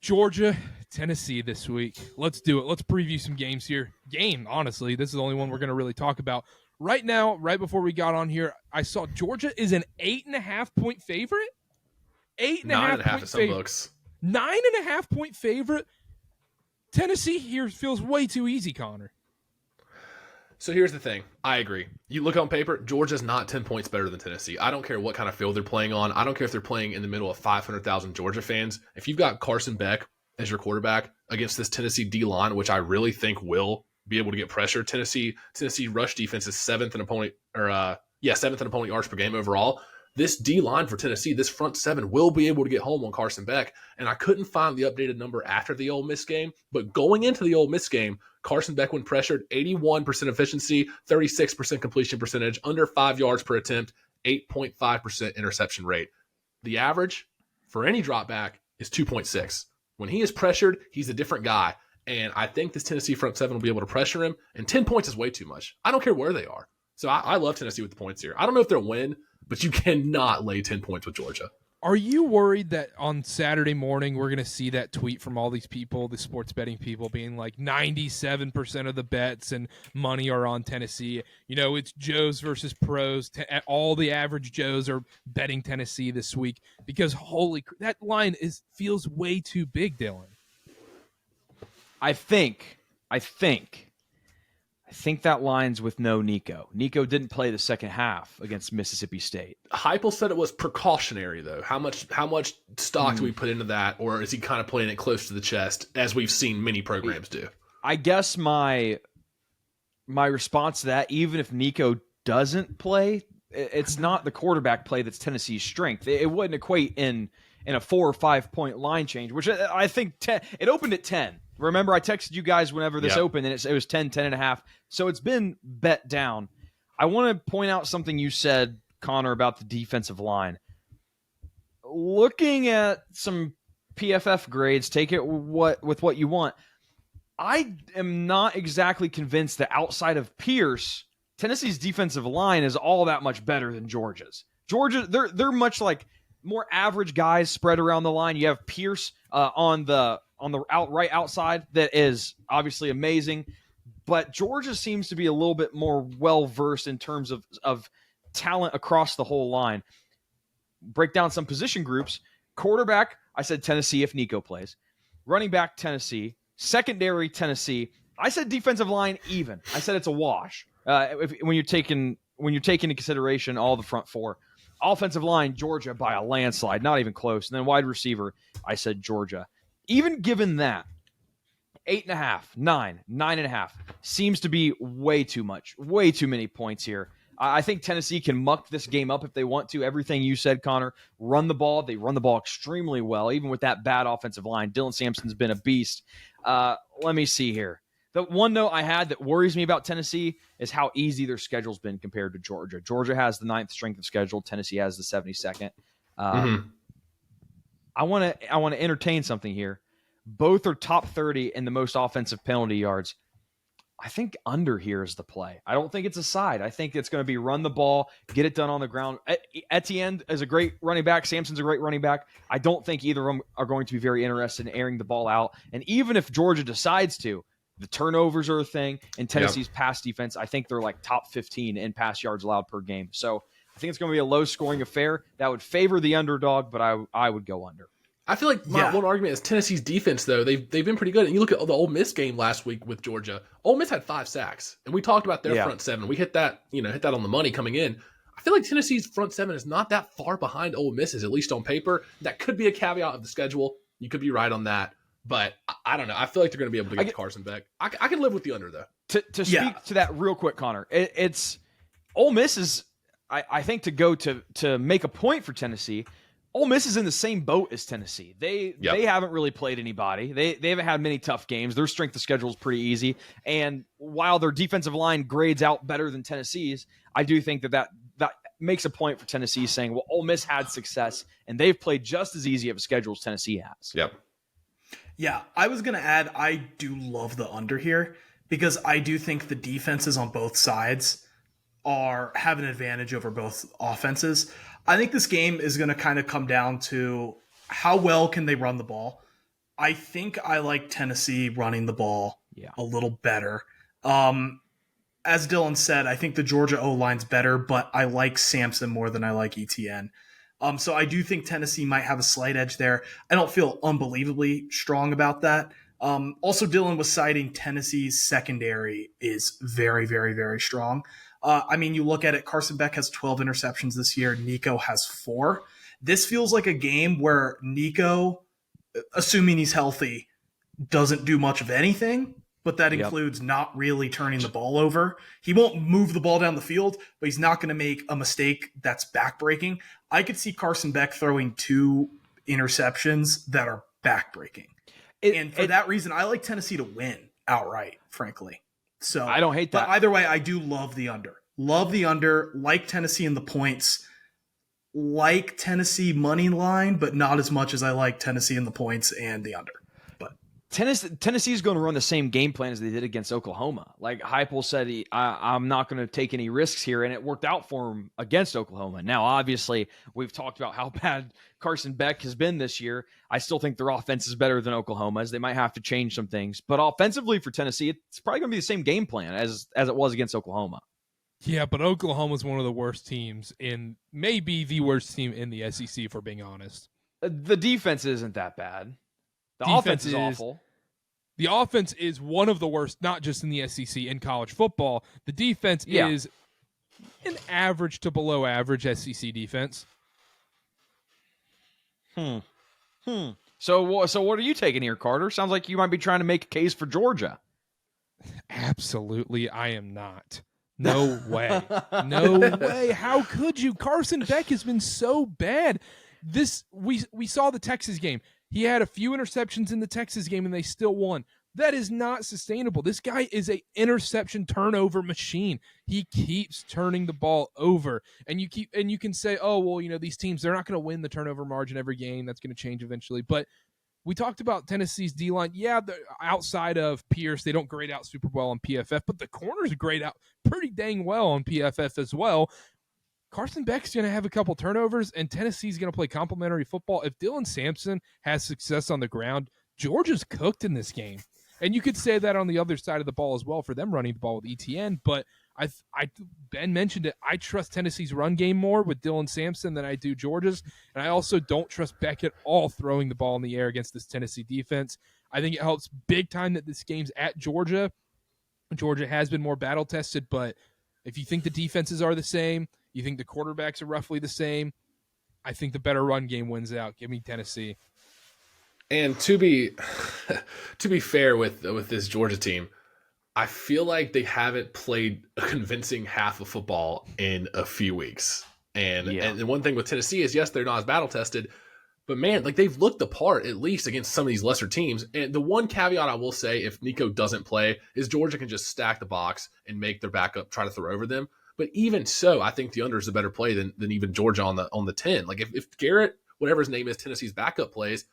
Georgia, Tennessee this week. Let's do it. Let's preview some games here. Honestly, this is the only one we're going to really talk about. Right now, right before we got on here, I saw Georgia is an 8.5-point favorite. 8.5 in some books. 9.5-point favorite. Tennessee here feels way too easy, Connor. So here's the thing. I agree. You look on paper, Georgia's not 10 points better than Tennessee. I don't care what kind of field they're playing on. I don't care if they're playing in the middle of 500,000 Georgia fans. If you've got Carson Beck as your quarterback against this Tennessee D-line, which I really think will be able to get pressure. Tennessee rush defense is seventh in opponent yards per game overall. This D-line for Tennessee, this front seven, will be able to get home on Carson Beck. And I couldn't find the updated number after the Ole Miss game, but going into the Ole Miss game, Carson Beck, when pressured, 81% efficiency, 36% completion percentage, under 5 yards per attempt, 8.5% interception rate. The average for any drop back is 2.6. When he is pressured, he's a different guy. And I think this Tennessee front seven will be able to pressure him. And 10 points is way too much. I don't care where they are. So I love Tennessee with the points here. I don't know if they'll win, but you cannot lay 10 points with Georgia. Are you worried that on Saturday morning we're going to see that tweet from all these people, the sports betting people, being like 97% of the bets and money are on Tennessee? You know, it's Joes versus pros. All the average Joes are betting Tennessee this week because that line feels way too big, Dylan. I think that line's with no Nico. Nico didn't play the second half against Mississippi State. Heupel said it was precautionary, though. How much stock do we put into that, or is he kind of playing it close to the chest, as we've seen many programs do? I guess my response to that, even if Nico doesn't play, it's not the quarterback play that's Tennessee's strength. It wouldn't equate in a 4 or 5 point line change, which I think it opened at 10. Remember, I texted you guys whenever this opened, and it was 10 and a half. So it's been bet down. I want to point out something you said, Connor, about the defensive line. Looking at some PFF grades, take it with what you want. I am not exactly convinced that outside of Pierce, Tennessee's defensive line is all that much better than Georgia's. Georgia, they're much like more average guys spread around the line. You have Pierce on the right outside that is obviously amazing, but Georgia seems to be a little bit more well-versed in terms of talent across the whole line. Break down some position groups. Quarterback, I said Tennessee if Nico plays. Running back, Tennessee. Secondary, Tennessee. I said defensive line even. I said it's a wash when you're taking into consideration all the front four. Offensive line, Georgia by a landslide, not even close. And then wide receiver, I said Georgia. Even given that, 8.5, 9.5 seems to be way too much, way too many points here. I think Tennessee can muck this game up if they want to. Everything you said, Connor, run the ball. They run the ball extremely well, even with that bad offensive line. Dylan Sampson's been a beast. Let me see here. The one note I had that worries me about Tennessee is how easy their schedule's been compared to Georgia. Georgia has the 9th strength of schedule. Tennessee has the 72nd. I want to entertain something here. Both are top 30 in the most offensive penalty yards. I think under here is the play. I don't think it's a side. I think it's going to be run the ball, get it done on the ground. Etienne is a great running back. Sampson's a great running back. I don't think either of them are going to be very interested in airing the ball out. And even if Georgia decides to, the turnovers are a thing. In Tennessee's pass defense, I think they're like top 15 in pass yards allowed per game. So I think it's going to be a low-scoring affair. That would favor the underdog, but I would go under. I feel like one argument is Tennessee's defense, though. They've been pretty good. And you look at the Ole Miss game last week with Georgia. Ole Miss had 5 sacks, and we talked about their front seven. We hit that on the money coming in. I feel like Tennessee's front seven is not that far behind Ole Miss's, at least on paper. That could be a caveat of the schedule. You could be right on that, but I don't know. I feel like they're going to be able to get Carson back. I can live with the under, though. To speak to that real quick, Connor, it's Ole Miss is. I think to go to make a point for Tennessee. Ole Miss is in the same boat as Tennessee. They haven't really played anybody. They haven't had many tough games. Their strength of schedule is pretty easy. And while their defensive line grades out better than Tennessee's, I do think that makes a point for Tennessee saying, well, Ole Miss had success, and they've played just as easy of a schedule as Tennessee has. Yep. Yeah, I was going to add, I do love the under here because I do think the defenses on both sides have an advantage over both offenses. I think this game is going to kind of come down to how well can they run the ball. I think I like Tennessee running the ball Yeah. a little better. As Dylan said, I think the Georgia O-line's better, but I like Sampson more than I like ETN. So I do think Tennessee might have a slight edge there. I don't feel unbelievably strong about that. Also, Dylan was citing Tennessee's secondary is very, very, very strong. I mean, you look at it, Carson Beck has 12 interceptions this year. Nico has 4. This feels like a game where Nico, assuming he's healthy, doesn't do much of anything, but that includes not really turning the ball over. He won't move the ball down the field, but he's not going to make a mistake that's backbreaking. I could see Carson Beck throwing 2 interceptions that are backbreaking. And for that reason, I like Tennessee to win outright, frankly. So I don't hate that. But either way, I do love the under. Love the under, like Tennessee in the points, like Tennessee money line, but not as much as I like Tennessee in the points and the under. But Tennessee is going to run the same game plan as they did against Oklahoma. Like Heupel said, I'm not going to take any risks here, and it worked out for him against Oklahoma. Now, obviously, we've talked about how bad Carson Beck has been this year. I still think their offense is better than Oklahoma's. They might have to change some things, but offensively for Tennessee, it's probably going to be the same game plan as it was against Oklahoma. Yeah, but Oklahoma's one of the worst teams maybe the worst team in the SEC, if we're being honest. The defense isn't that bad. The offense is awful. The offense is one of the worst, not just in the SEC, in college football. The defense is an average to below average SEC defense. So what are you taking here, Karter? Sounds like you might be trying to make a case for Georgia. Absolutely, I am not. No way. No way. How could you? Carson Beck has been so bad. We saw the Texas game. He had a few interceptions in the Texas game, and they still won. That is not sustainable. This guy is a interception turnover machine. He keeps turning the ball over, and you can say, oh well, these teams, they're not going to win the turnover margin every game. That's going to change eventually. But we talked about Tennessee's D-line. Yeah, outside of Pierce, they don't grade out super well on PFF, but the corners grade out pretty dang well on PFF as well. Carson Beck's going to have a couple turnovers, and Tennessee's going to play complementary football. If Dylan Sampson has success on the ground, Georgia's cooked in this game. And you could say that on the other side of the ball as well for them running the ball with ETN, but Ben mentioned it. I trust Tennessee's run game more with Dylan Sampson than I do Georgia's, and I also don't trust Beck at all throwing the ball in the air against this Tennessee defense. I think it helps big time that this game's at Georgia. Georgia has been more battle-tested, but if you think the defenses are the same, you think the quarterbacks are roughly the same, I think the better run game wins out. Give me Tennessee. And to be fair with this Georgia team, I feel like they haven't played a convincing half of football in a few weeks. And one thing with Tennessee is, yes, they're not as battle tested, but man, like they've looked the part at least against some of these lesser teams. And the one caveat I will say, if Nico doesn't play, is Georgia can just stack the box and make their backup try to throw over them. But even so, I think the under is a better play than even Georgia on the 10. Like if Garrett, whatever his name is, Tennessee's backup plays,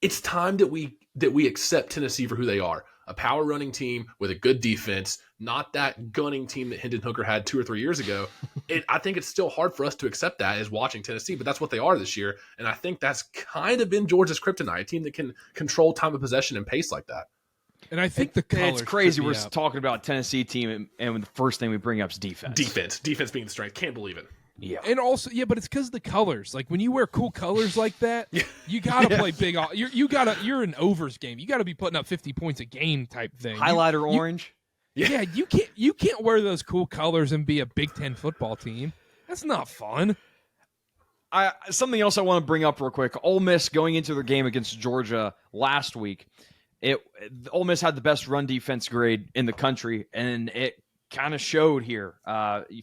it's time that we accept Tennessee for who they are. A power running team with a good defense, not that gunning team that Hendon Hooker had 2 or 3 years ago. I think it's still hard for us to accept that as watching Tennessee, but that's what they are this year. And I think that's kind of been Georgia's kryptonite, a team that can control time of possession and pace like that. And I think it's crazy we're talking about Tennessee team, and the first thing we bring up is defense. Defense being the strength. Can't believe it. Yeah. And also, but it's because of the colors. Like when you wear cool colors like that, you gotta play big. You're an overs game. You gotta be putting up 50 points a game type thing. Highlighter orange. Yeah, you can't wear those cool colors and be a Big Ten football team. That's not fun. Something else I want to bring up real quick. Ole Miss going into their game against Georgia last week. Ole Miss had the best run defense grade in the country, and it kind of showed here.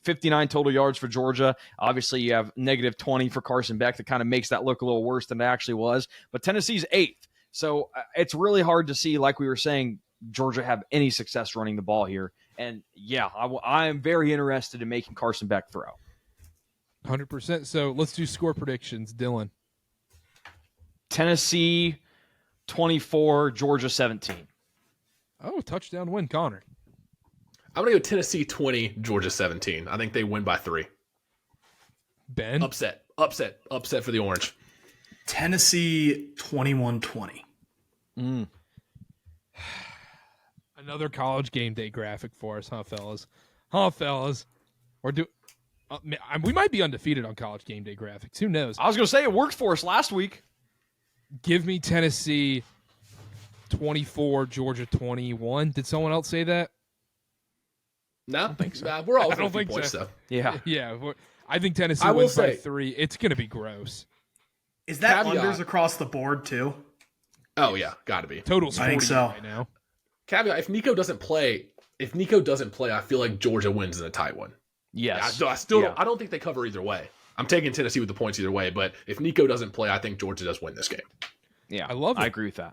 59 total yards for Georgia. Obviously, you have negative 20 for Carson Beck. That kind of makes that look a little worse than it actually was. But Tennessee's 8th. So it's really hard to see, like we were saying, Georgia have any success running the ball here. And, I am very interested in making Carson Beck throw. 100%. So let's do score predictions. Dylan. Tennessee 24, Georgia 17. Oh, touchdown win, Connor. I'm going to go Tennessee 20, Georgia 17. I think they win by 3. Ben? Upset for the Orange. Tennessee 21-20. Another college game day graphic for us, huh, fellas? Huh, fellas? Or we might be undefeated on college game day graphics. Who knows? I was going to say it worked for us last week. Give me Tennessee 24, Georgia 21. Did someone else say that? No, I don't think so. We're all I don't think points, so. though. Yeah. Yeah. I think Tennessee I will wins by say- 3. It's going to be gross. Is that Caveat. unders across the board too? Oh yeah, got to be. Total's 40 I think so. right now. Caveat: if Nico doesn't play, I feel like Georgia wins in a tight one. Yes. I still don't. I don't think they cover either way. I'm taking Tennessee with the points either way, but if Nico doesn't play, I think Georgia does win this game. Yeah. I love it. I agree with that.